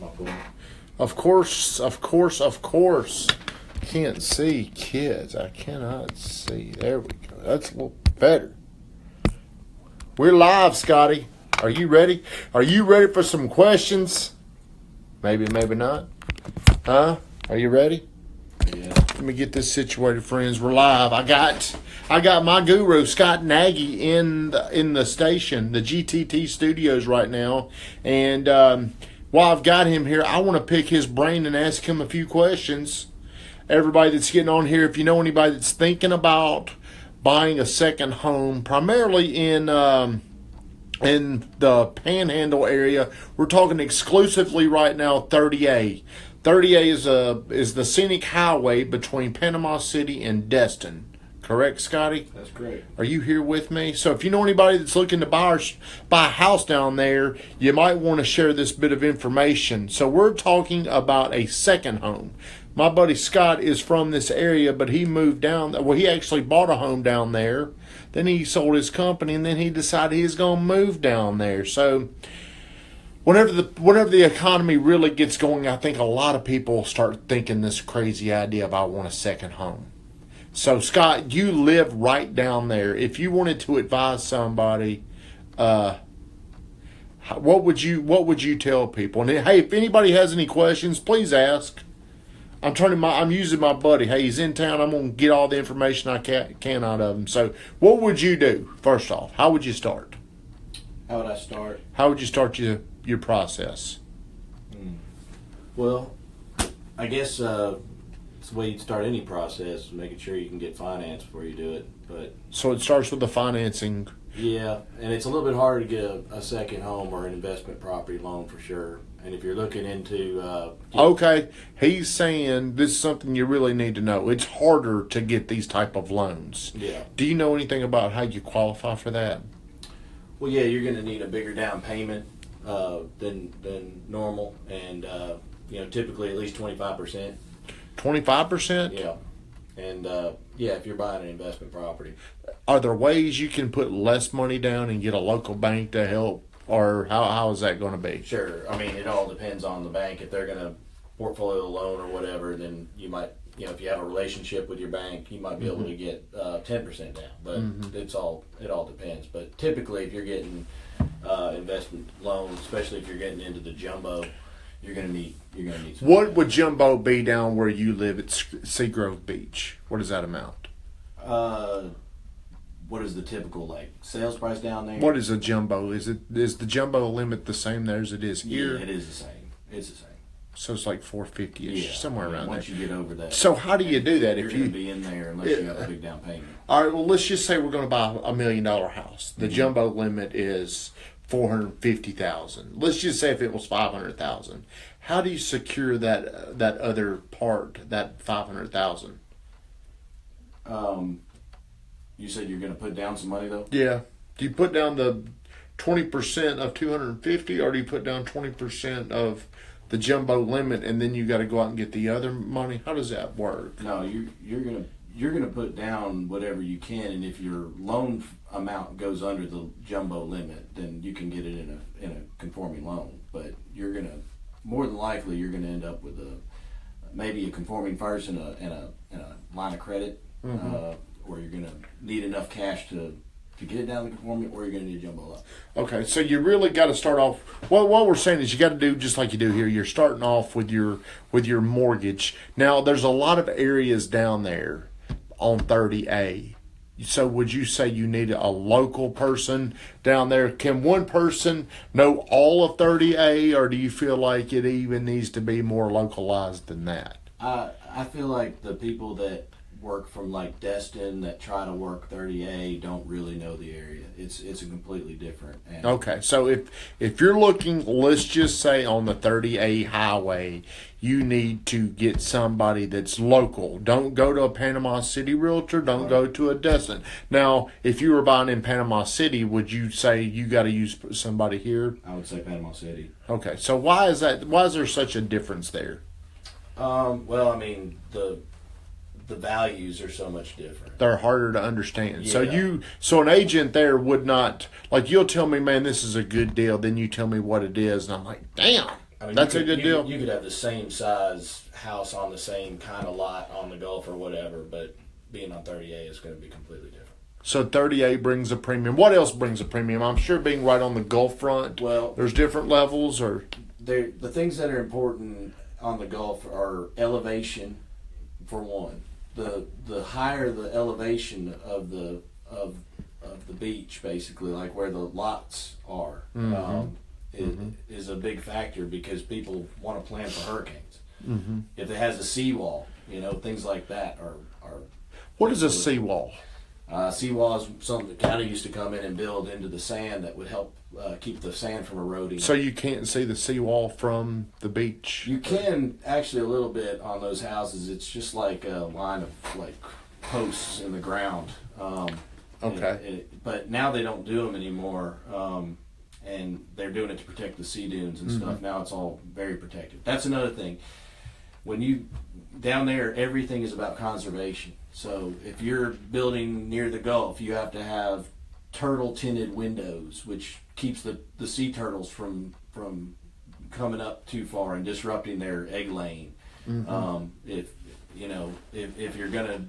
my point. Of course. Can't see, kids. I cannot see. There we go. That's a little better. We're live, Scotty. Are you ready? Are you ready for some questions? Maybe, maybe not. Huh? Are you ready? Yeah. Let me get this situated, friends. We're live. I got my guru, Scott Nagy, in the station, the GTT studios right now. And while I've got him here, I want to pick his brain and ask him a few questions. Everybody that's getting on here, if you know anybody that's thinking about buying a second home, primarily in the Panhandle area, we're talking exclusively right now 30A. 30A is the scenic highway between Panama City and Destin. Correct, Scotty? That's great. Are you here with me? So if you know anybody that's looking to buy a house down there, you might want to share this bit of information. So we're talking about a second home. My buddy Scott is from this area, but he moved down. Well, he actually bought a home down there. Then he sold his company, and then he decided he's going to move down there. So whenever the economy really gets going, I think a lot of people start thinking this crazy idea of I want a second home. So Scott, you live right down there. If you wanted to advise somebody, what would you tell people? And hey, if anybody has any questions, please ask. I'm using my buddy. Hey, he's in town. I'm gonna get all the information I can out of him. So, what would you do first off? How would you start? How would I start? How would you start your process? Well, I guess it's the way you'd start any process, making sure you can get finance before you do it. But so it starts with the financing. Yeah, and it's a little bit harder to get a second home or an investment property loan for sure. And if you're looking into... okay, he's saying this is something you really need to know. It's harder to get these type of loans. Yeah. Do you know anything about how you qualify for that? Well, yeah, you're going to need a bigger down payment than normal. And, typically at least 25%. 25%? Yeah. And, if you're buying an investment property. Are there ways you can put less money down and get a local bank to help? Or how is that going to be? Sure. I mean, it all depends on the bank. If they're going to portfolio loan or whatever, then you might, if you have a relationship with your bank, you might be able to get 10% down. But it all depends. But typically, if you're getting investment loans, especially if you're getting into the jumbo, you're going to need some. What would jumbo be down where you live at Seagrove Beach? What does that amount? What is the typical sales price down there? What is a jumbo? Is the jumbo limit the same there as it is here? Yeah, it is the same. It's the same. So it's like 450-ish, somewhere around once there. Once you get over that. So how do you do that? You're going to be in there unless you have a big down payment. All right. Well, let's just say we're going to buy $1 million house. The jumbo limit is $450,000. Let's just say if it was $500,000. How do you secure that other part, that $500,000? You said you're going to put down some money, though? Yeah. Do you put down the 20% of 250, or do you put down 20% of the jumbo limit, and then you got to go out and get the other money? How does that work? No, you're gonna put down whatever you can, and if your loan amount goes under the jumbo limit, then you can get it in a conforming loan. But more than likely you're gonna end up with maybe a conforming first and a line of credit. Or you're going to need enough cash to get it down to conforming, or you're going to need a jumbo loan. Okay, so you really got to start off. Well, what we're saying is you got to do just like you do here. You're starting off with your mortgage. Now, there's a lot of areas down there on 30A. So would you say you need a local person down there? Can one person know all of 30A, or do you feel like it even needs to be more localized than that? I feel like the people that work from Destin that try to work 30A don't really know the area. It's a completely different. Okay, so if you're looking, let's just say on the 30A highway, you need to get somebody that's local. Don't go to a Panama City realtor. Don't go to a Destin. Now, if you were buying in Panama City, would you say you got to use somebody here? I would say Panama City. Okay, so why is that? Why is there such a difference there? Well, I mean, the values are so much different. They're harder to understand. Yeah. So an agent there would not, you'll tell me, man, this is a good deal. Then you tell me what it is, and I'm like, damn. I mean, That's a good deal. You could have the same size house on the same kind of lot on the Gulf or whatever, but being on 30A is going to be completely different. So 30A brings a premium. What else brings a premium? I'm sure being right on the Gulf front. Well, there's different levels, or the things that are important on the Gulf are elevation, for one. The higher the elevation of the beach, basically, like where the lots are, is a big factor because people want to plan for hurricanes. If it has a seawall, things like that are. What is a seawall? Seawall is something the county used to come in and build into the sand that would help keep the sand from eroding. So you can't see the seawall from the beach? You can actually a little bit on those houses. It's just like a line of like posts in the ground. Okay. But now they don't do them anymore, and they're doing it to protect the sea dunes and stuff. Now it's all very protected. That's another thing. When you down there, everything is about conservation. So if you're building near the Gulf, you have to have turtle tinted windows, which keeps the sea turtles from coming up too far and disrupting their egg laying. If you're gonna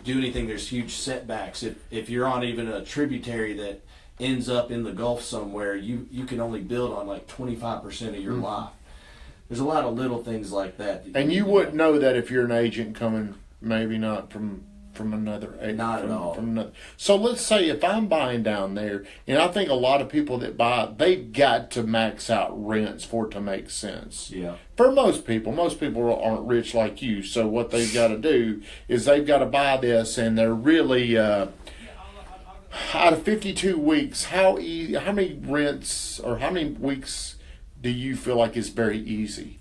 do anything, there's huge setbacks. If you're on even a tributary that ends up in the Gulf somewhere, you can only build on like 25% of your lot. There's a lot of little things like that. And you wouldn't know that if you're an agent coming, maybe not from another agent. Not at all. From another. So let's say if I'm buying down there, and I think a lot of people that buy, they've got to max out rents for it to make sense. Yeah. For most people aren't rich like you. So what they've got to do is they've got to buy this, and they're really out of 52 weeks. How many rents or how many weeks do you feel like it's very easy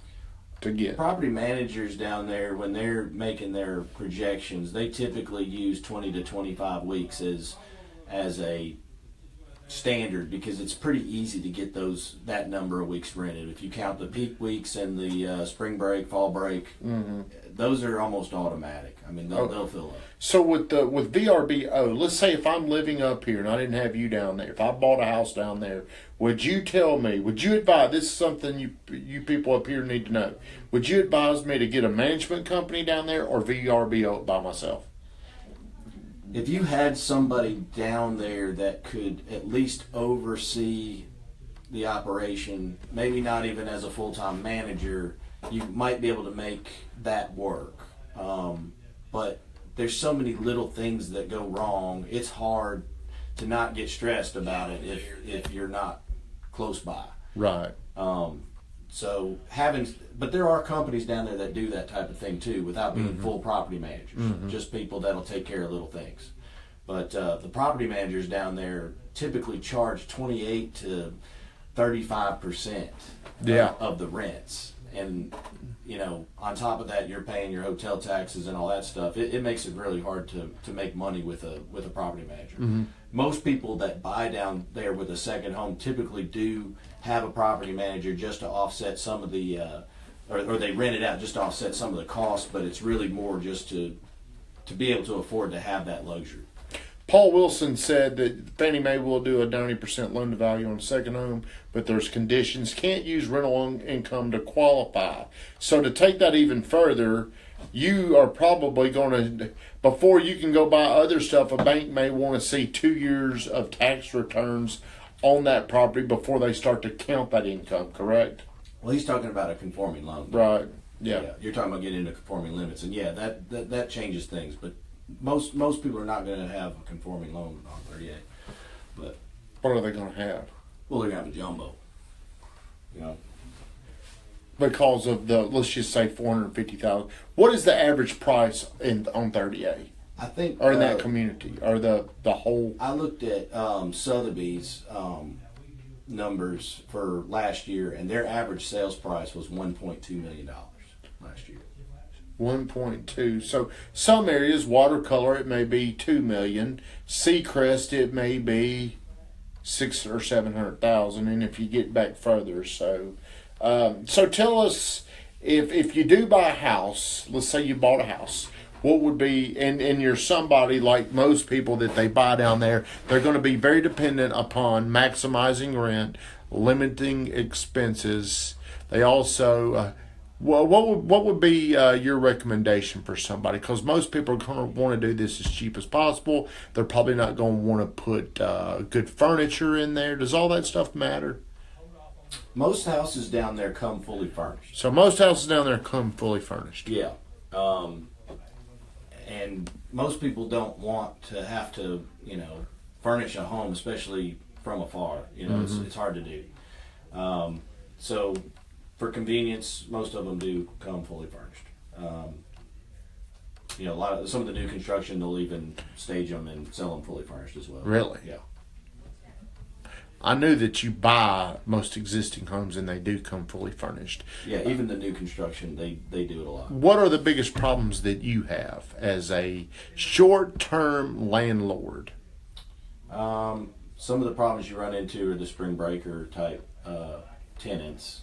to get? Property managers down there, when they're making their projections, they typically use 20 to 25 weeks as a standard because it's pretty easy to get that number of weeks rented. If you count the peak weeks and the spring break, fall break, those are almost automatic. I mean, they'll fill up. So with VRBO, let's say if I'm living up here and I didn't have you down there, if I bought a house down there, would you advise, this is something you people up here need to know, would you advise me to get a management company down there or VRBO by myself? If you had somebody down there that could at least oversee the operation, maybe not even as a full-time manager, you might be able to make that work. But there's so many little things that go wrong. It's hard to not get stressed about it if you're not close by. Right. But there are companies down there that do that type of thing too, without being full property managers. Just people that'll take care of little things. But the property managers down there typically charge 28 to 35% of the rents. And on top of that, you're paying your hotel taxes and all that stuff. It makes it really hard to make money with a property manager. Most people that buy down there with a second home typically do have a property manager just to offset some of the, or they rent it out just to offset some of the costs. But it's really more just to be able to afford to have that luxury. Paul Wilson said that Fannie Mae will do a 90% loan to value on a second home, but there's conditions. Can't use rental income to qualify. So to take that even further, you are probably going to, before you can go buy other stuff, a bank may want to see 2 years of tax returns on that property before they start to count that income, correct? Well, he's talking about a conforming loan. Right, yeah. You're talking about getting into conforming limits, and that changes things, but most people are not going to have a conforming loan on 38. But what are they going to have? Well, they're going to have a jumbo. Because of the, let's just say $450,000. What is the average price on 38? I think, or in that community, or the whole. I looked at Sotheby's numbers for last year, and their average sales price was $1.2 million last year. 1.2. So some areas, watercolor, it may be $2 million. Seacrest, it may be 600,000 or 700,000. And if you get back further, so tell us if you do buy a house. Let's say you bought a house. What would be, and you're somebody like most people that they buy down there, they're going to be very dependent upon maximizing rent, limiting expenses. They also, what would be your recommendation for somebody? Because most people are going to want to do this as cheap as possible. They're probably not going to want to put good furniture in there. Does all that stuff matter? Most houses down there come fully furnished. So most houses down there come fully furnished. Yeah. And most people don't want to have to, furnish a home, especially from afar. It's hard to do. So for convenience, most of them do come fully furnished. Some of the new construction, they'll even stage them and sell them fully furnished as well. Really? Yeah. I knew that you buy most existing homes and they do come fully furnished. Yeah, even the new construction, they do it a lot. What are the biggest problems that you have as a short-term landlord? Some of the problems you run into are the spring breaker type tenants.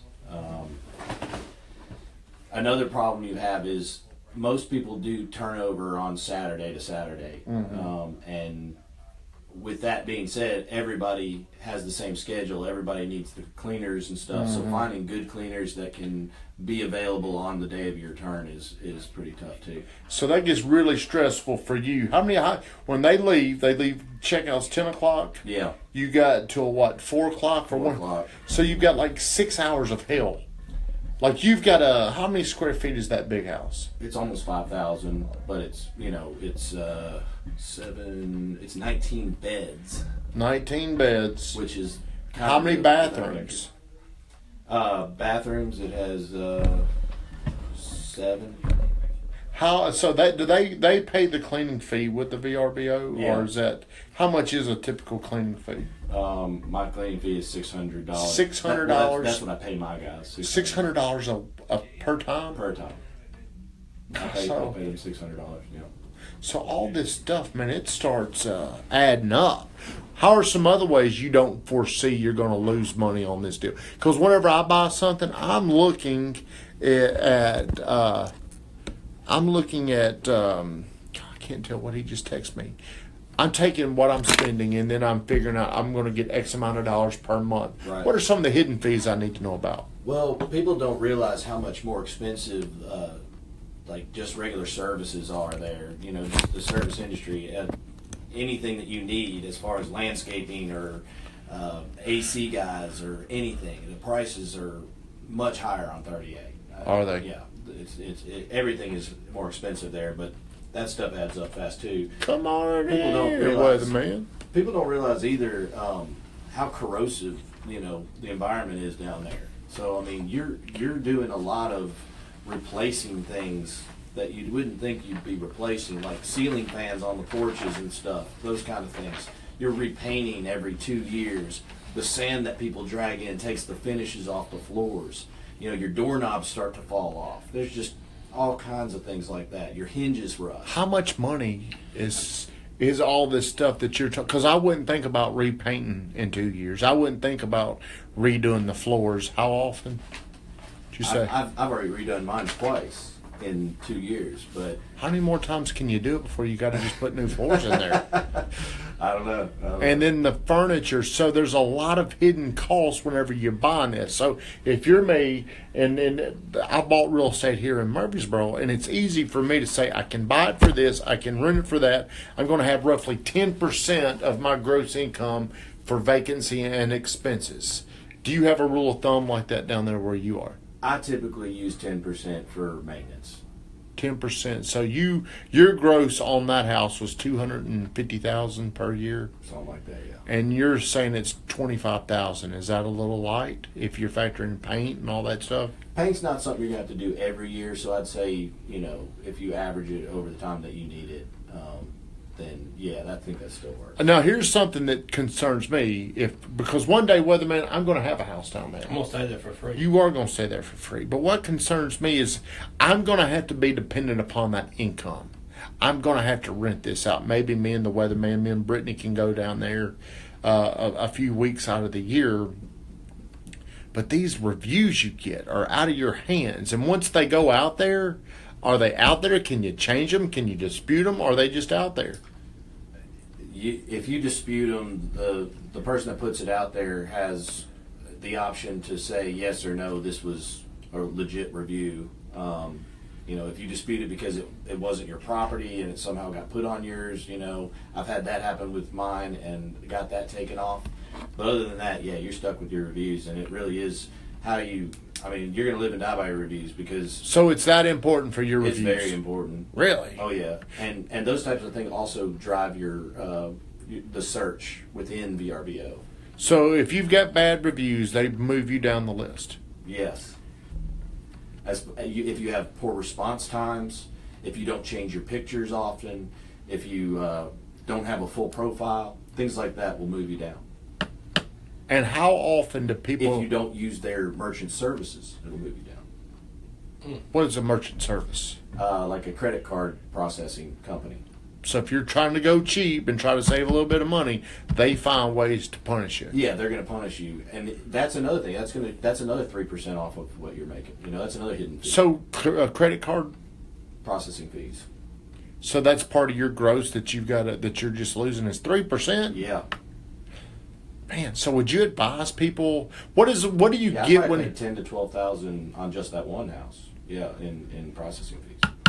Another problem you have is most people do turnover on Saturday to Saturday. And with that being said, everybody has the same schedule. Everybody needs the cleaners and stuff. So finding good cleaners that can be available on the day of your turn is pretty tough too. So that gets really stressful for you. When they leave checkout's 10 o'clock? Yeah. You got till what, 4 o'clock? 4 o'clock. So you've got like 6 hours of hell. Like you've got how many square feet is that big house? It's almost 5,000, but it's 19 beds. 19 beds. Which is how many bathrooms? Bathrooms, it has 7. Do they pay the cleaning fee with the VRBO, yeah. Or is that how much is a typical cleaning fee? My cleaning fee is $600. $600. That's what I pay my guys. $600 per time. Per time. I pay them $600. Yeah. So all this stuff, man, it starts adding up. How are some other ways you don't foresee you're going to lose money on this deal? Because whenever I buy something, I'm looking at I can't tell what he just texted me. I'm taking what I'm spending and then I'm figuring out I'm going to get X amount of dollars per month. Right. What are some of the hidden fees I need to know about? Well, people don't realize how much more expensive like just regular services are there. Just the service industry. Anything that you need as far as landscaping or AC guys or anything, the prices are much higher on 38. Are they? Yeah. Everything is more expensive there, but that stuff adds up fast too. Come on, people don't realize, man. People don't realize either how corrosive the environment is down there. So I mean, you're doing a lot of replacing things that you wouldn't think you'd be replacing, like ceiling fans on the porches and stuff. Those kind of things. You're repainting every 2 years. The sand that people drag in takes the finishes off the floors. Your doorknobs start to fall off. There's just all kinds of things like that. Your hinges rust. How much money is all this stuff that you're talking? Because I wouldn't think about repainting in 2 years. I wouldn't think about redoing the floors. How often? Did you say? I've already redone mine twice in 2 years, but how many more times can you do it before you got to just put new floors in there? I don't know. And then the furniture. So there's a lot of hidden costs whenever you're buying this. So if you're me, and I bought real estate here in Murfreesboro, and it's easy for me to say I can buy it for this, I can rent it for that. I'm going to have roughly 10% of my gross income for vacancy and expenses. Do you have a rule of thumb like that down there where you are? I typically use 10% for maintenance. 10%. So your gross on that house was $250,000 per year. Something like that, yeah. And you're saying it's $25,000. Is that a little light if you're factoring paint and all that stuff? Paint's not something you're going to have to do every year. So I'd say if you average it over the time that you need it, then yeah, I think that still works. Now here's something that concerns me, because one day, Weatherman, I'm going to have a house down there. I'm going to stay there for free. You are going to stay there for free. But what concerns me is I'm going to have to be dependent upon that income. I'm going to have to rent this out. Maybe me and the Weatherman, me and Brittany can go down there a few weeks out of the year. But these reviews you get are out of your hands. And once they go out there, are they out there? Can you change them? Can you dispute them? Or are they just out there? If you dispute them, the person that puts it out there has the option to say yes or no. This was a legit review. You know, if you dispute it because it wasn't your property and it somehow got put on yours, you know, I've had that happen with mine and got that taken off. But other than that, yeah, you're stuck with your reviews, and it really is how you, I mean, you're going to live and die by your reviews because... So it's that important for your reviews? It's very important. Really? Oh, yeah. And those types of things also drive your the search within VRBO. So if you've got bad reviews, they move you down the list? Yes. If you have poor response times, if you don't change your pictures often, if you don't have a full profile, things like that will move you down. And how often do people... If you don't use their merchant services, it'll move you down. What is a merchant service? Like a credit card processing company. So if you're trying to go cheap and try to save a little bit of money, they find ways to punish you. Yeah, they're going to punish you, and that's another thing. That's another 3% off of what you're making. You know, that's another hidden fee. So credit card processing fees. So that's part of your gross that you've got that you're just losing is 3%. Yeah. Man, so would you advise people? What do you get when $10,000 to $12,000 on just that one house? Yeah, in processing fees.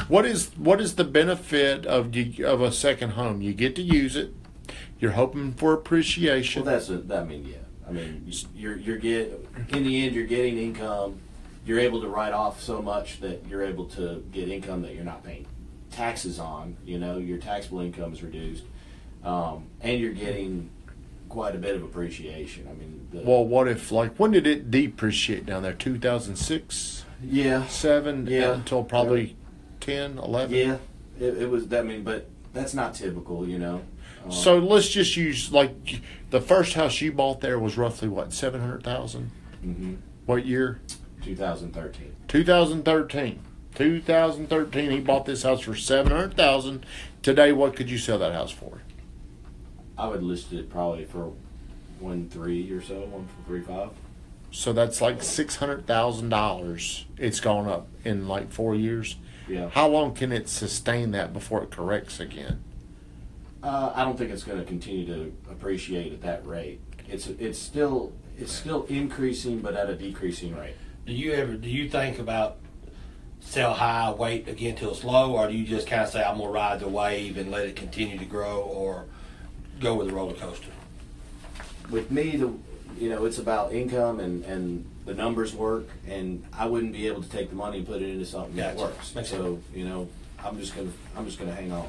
What is the benefit of a second home? You get to use it. You're hoping for appreciation. Well, I mean, you're in the end, you're getting income. You're able to write off so much that you're able to get income that you're not paying taxes on. You know, your taxable income is reduced, and you're getting quite a bit of appreciation. I mean, well, what if, like, when did it depreciate down there? 2006? Yeah. 7? Yeah. Until probably 10, 11? Yeah. It was, I mean, but that's not typical, you know. So let's just use, like, the first house you bought there was roughly, what, $700,000? Mm-hmm. What year? 2013. 2013, he bought this house for $700,000. Today, what could you sell that house for? I would list it probably for 1.3 or so, 1.35. So that's like $600,000. It's gone up in like 4 years. Yeah. How long can it sustain that before it corrects again? I don't think it's going to continue to appreciate at that rate. It's still increasing, but at a decreasing rate. Do you think about sell high, wait again till it's low, or do you just kind of say I'm gonna ride the wave and let it continue to grow, or go with the roller coaster? With me, it's about income and the numbers work, and I wouldn't be able to take the money and put it into something that works. Makes so I'm just gonna hang on.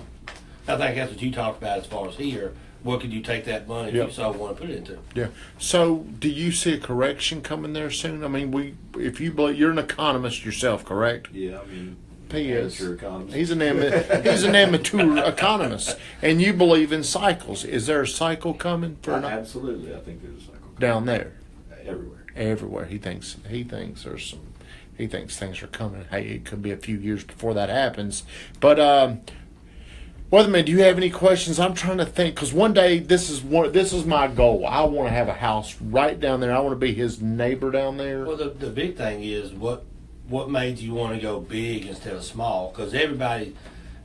I think that's what you talked about as far as here. What could you take that money if you so want to put it into? Yeah. So, do you see a correction coming there soon? I mean, if you believe you're an economist yourself, correct? Yeah, I mean, he is. Economist. He's an amateur economist, and you believe in cycles. Is there a cycle coming for? Absolutely, I think there's a cycle coming. Down there. Everywhere. Everywhere. He thinks there's some. He thinks things are coming. Hey, it could be a few years before that happens, but. Weatherman, do you have any questions? I'm trying to think, because one day this is my goal. I want to have a house right down there. I want to be his neighbor down there. Well, the big thing is what made you want to go big instead of small? Because everybody,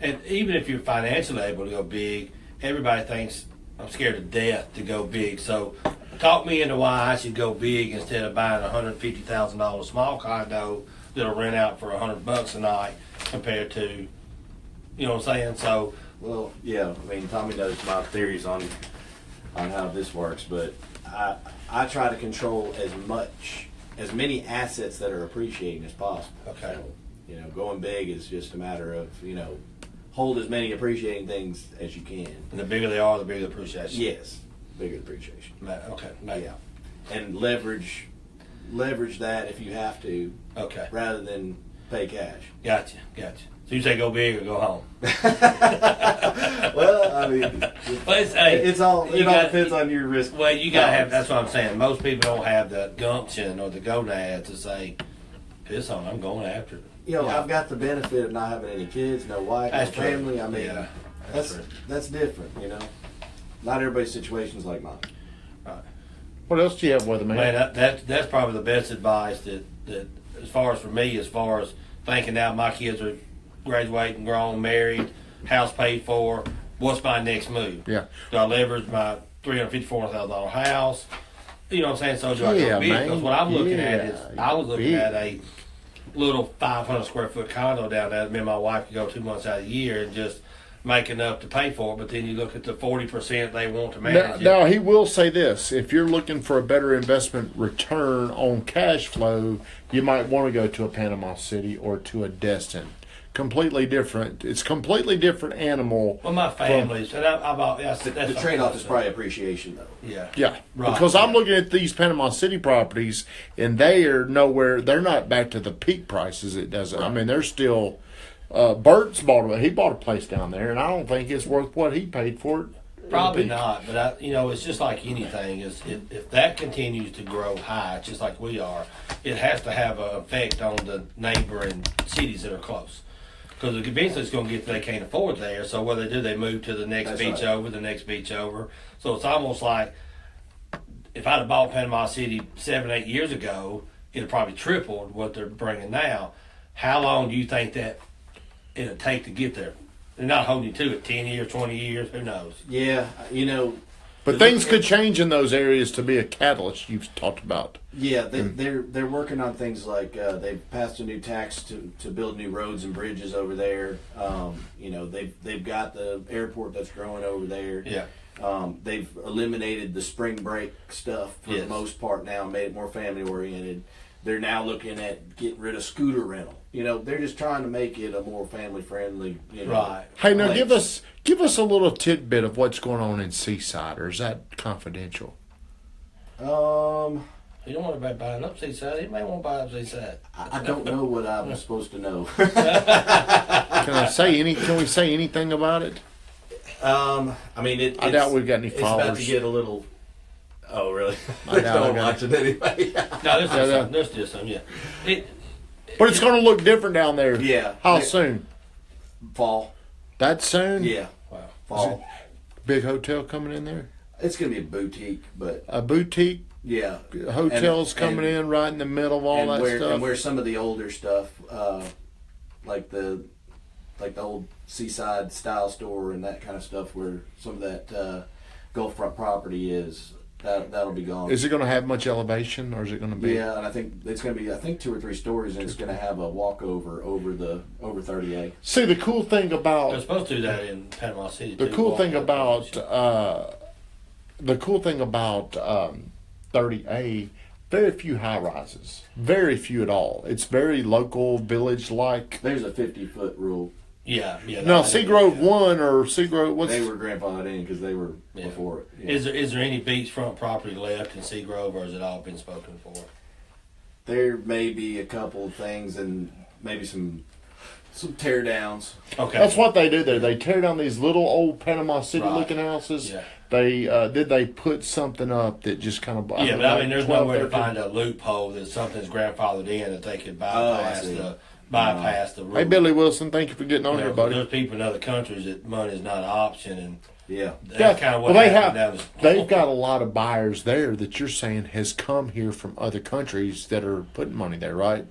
and even if you're financially able to go big, everybody thinks I'm scared to death to go big. So talk me into why I should go big instead of buying a $150,000 small condo that'll rent out for $100 a night compared to, you know what I'm saying? So. Well, yeah, I mean, Tommy knows my theories on how this works, but I try to control as many assets that are appreciating as possible. Okay. So, going big is just a matter of, hold as many appreciating things as you can. And the bigger they are, the bigger the appreciation. Yes, bigger the appreciation. Okay. Yeah. And leverage that if you have to. Okay. Rather than pay cash. Gotcha. So you say go big or go home? Well, I mean, it all depends on your risk. Well, you gotta have. That's what I'm saying. Most people don't have the gumption or the gonads to say, "Piss on, I'm going after it." I've got the benefit of not having any kids, no wife, no family. I mean, that's different. Not everybody's situation is like mine. Right. What else do you have, Weatherman? Man, that's probably the best advice that as far as for me, as far as thinking now my kids are graduating, grown, married, house paid for. What's my next move? Yeah. Do I leverage my $350,000 house? You know what I'm saying? So do I go big? Because what I'm looking at is I was looking at little 500 square foot condo down there. Me and my wife could go 2 months out of the year and just make enough to pay for it. But then you look at the 40% they want to manage. Now, he will say this: if you're looking for a better investment return on cash flow, you might want to go to a Panama City or to a Destin. Completely different. It's completely different animal. Well, my family's and that's The trade-off is probably appreciation, though. yeah. Yeah, Right, because I'm yeah. looking at these Panama City properties, and they are nowhere. They're not back to the peak prices. It doesn't. I mean, they're still. Bert's he bought a place down there, and I don't think it's worth what he paid for it. Probably not, but it's just like anything. If that continues to grow high, just like we are, it has to have an effect on the neighboring cities that are close. Because eventually it's going to get they can't afford there. So what they do, they move to the next That's beach right. over, the next beach over. So it's almost like if I'd have bought Panama City 7-8 years ago, it'd have probably tripled what they're bringing now. How long do you think that it'll take to get there? They're not holding you to it. 10 years, 20 years, who knows? Yeah, But things could change in those areas to be a catalyst you've talked about. Yeah, they're working on things like they've passed a new tax to build new roads and bridges over there. They've got the airport that's growing over there. Yeah. They've eliminated the spring break stuff for the Yes. most part now, and made it more family oriented. They're now looking at getting rid of scooter rental. They're just trying to make it a more family friendly. Right. Hey, now place. give us a little tidbit of what's going on in Seaside, or is that confidential? You don't want to be buying up Seaside. You may want to buy up Seaside. I don't know what I'm supposed to know. Can we say anything about it? I doubt we've got any It's about to followers. get a little. Oh, really? I doubt Don't I watch it anyway. No, there's just some, yeah. But it's going to look different down there. Yeah. How soon? Fall. That soon? Yeah. Wow. Fall. Big hotel coming in there? It's gonna be a boutique, but A boutique yeah, hotels coming in right in the middle of all that stuff. And where some of the older stuff, like the old seaside style store and that kind of stuff, where some of that Gulfront property is, that'll be gone. Is it going to have much elevation, or is it going to be? Yeah, and I think it's going to be 2 or 3 stories, and it's going to have a walkover over 30A. See, the cool thing They're about supposed to do that in Panama City. the too, cool thing walk about up. 30A, very few high rises, very few at all. It's very local, village like. There's a 50-foot rule. Yeah. No, Seagrove 1 or Seagrove, what's They were grandfathered in because they were Yeah. before it. Yeah. Is there any beachfront property left in Seagrove, or has it all been spoken for? There may be a couple of things and maybe some tear downs. Okay. That's what they do there. They tear down these little old Panama City Right. looking houses. Yeah. They put something up that just kind of Yeah, but I mean, there's 12, nowhere to 13. find a loophole that something's grandfathered in that they could Oh, I bypass see. the rule. Hey, Billy Wilson, thank you for getting on You know, here, buddy. There's people in other countries that money's not an option, and Yeah. that's kind of what happened down this. they've got a lot of buyers there that you're saying has come here from other countries that are putting money there, right?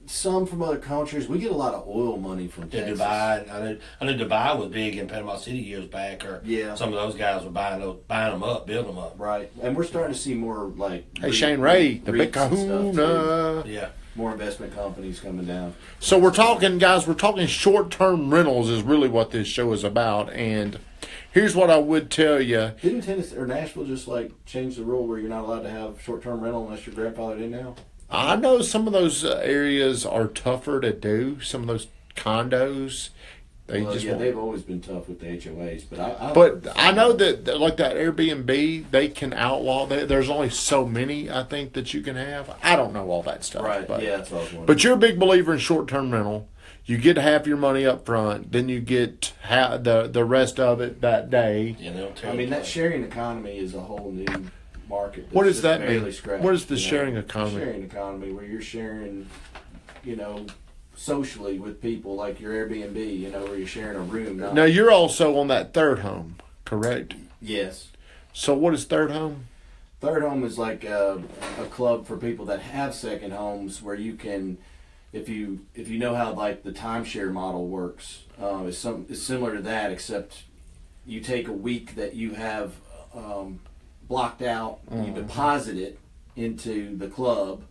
Some from other countries. We get a lot of oil money from Yeah, Texas. Dubai. I knew Dubai was big in Panama City years back, or Yeah. some of those guys were buying them up, building them up. Right. And we're starting to see more like Hey, Shane Ray, the big REITs and stuff, too. kahuna. Yeah. More investment companies coming down. So we're talking, guys, short-term rentals is really what this show is about. And here's what I would tell you. Didn't Tennessee or Nashville just like change the rule where you're not allowed to have short-term rental unless your grandfather did now? I know some of those areas are tougher to do. Some of those condos, they Well, just yeah, won't. they've always been tough with the HOAs, but But I know that like that Airbnb, they can outlaw. There's only so many I think that you can have. I don't know all that stuff. right, But, yeah, that's what I was wondering. but you're a big believer in short-term rental. You get half your money up front, then you get the rest of it that day. You know, I mean, that sharing economy is a whole new market. What that's does that just barely mean? scratched, What is the you know? sharing economy? Sharing economy, where you're sharing, socially with people, like your Airbnb, where you're sharing a room. Not, Now you're also on that third home, correct? yes. So what is third home? Third home is like a club for people that have second homes, where you can, if you know how like the timeshare model works, it's similar to that, except you take a week that you have blocked out, you deposit it into the club,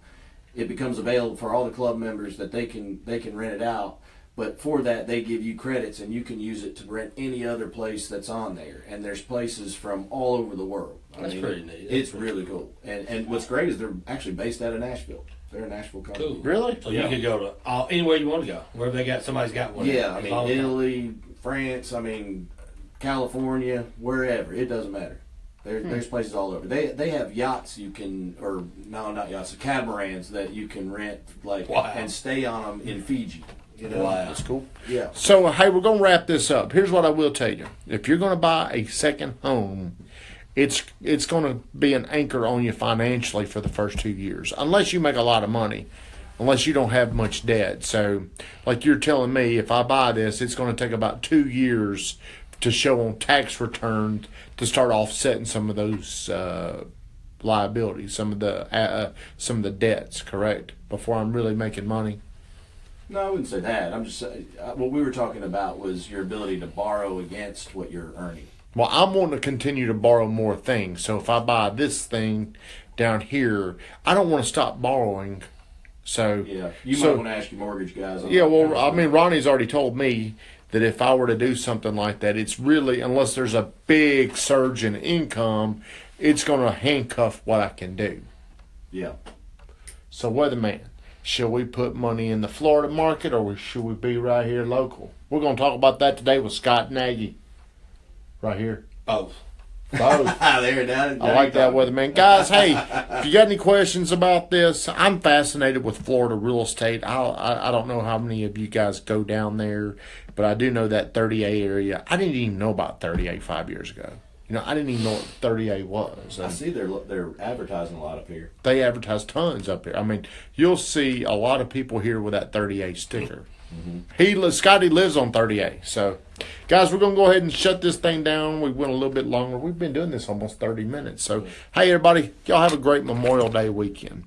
it becomes available for all the club members that they can rent it out. But for that, they give you credits, and you can use it to rent any other place that's on there. And there's places from all over the world. That's pretty neat. It's really cool. And what's great is they're actually based out of Nashville. They're a Nashville company. Cool. Really? So you could go to anywhere you want to go, wherever they got somebody's got one. Yeah, I mean Italy, France, California, wherever. It doesn't matter. There's places all over. They have yachts you can, or no, not yachts, catamarans that you can rent and stay on them in Fiji. You know? Wow. That's cool. Yeah. So, hey, we're going to wrap this up. Here's what I will tell you. If you're going to buy a second home, it's going to be an anchor on you financially for the first 2 years, unless you make a lot of money, unless you don't have much debt. So, like you're telling me, if I buy this, it's going to take about 2 years to show on tax returns to start offsetting some of those liabilities, some of the debts, correct? Before I'm really making money. No, I wouldn't say that. I'm just saying, what we were talking about was your ability to borrow against what you're earning. Well, I'm wanting to continue to borrow more things. So if I buy this thing down here, I don't want to stop borrowing. So yeah, you might want to ask your mortgage guys. Yeah, well, I mean, Ronnie's already told me that if I were to do something like that, it's really, unless there's a big surge in income, it's going to handcuff what I can do. Yeah. So, weatherman, should we put money in the Florida market, or should we be right here local? We're going to talk about that today with Scott Nagy. Right here. Both. Both. I like that, weatherman. Guys, hey, if you got any questions about this, I'm fascinated with Florida real estate. I don't know how many of you guys go down there, but I do know that 30A area. I didn't even know about 30A 5 years ago. I didn't even know what 30A was. I see they're advertising a lot up here. They advertise tons up here. I mean, you'll see a lot of people here with that 30A sticker. Mm-hmm. Scotty lives on 30A. So, guys, we're going to go ahead and shut this thing down. We went a little bit longer. We've been doing this almost 30 minutes. So, hey, everybody, y'all have a great Memorial Day weekend.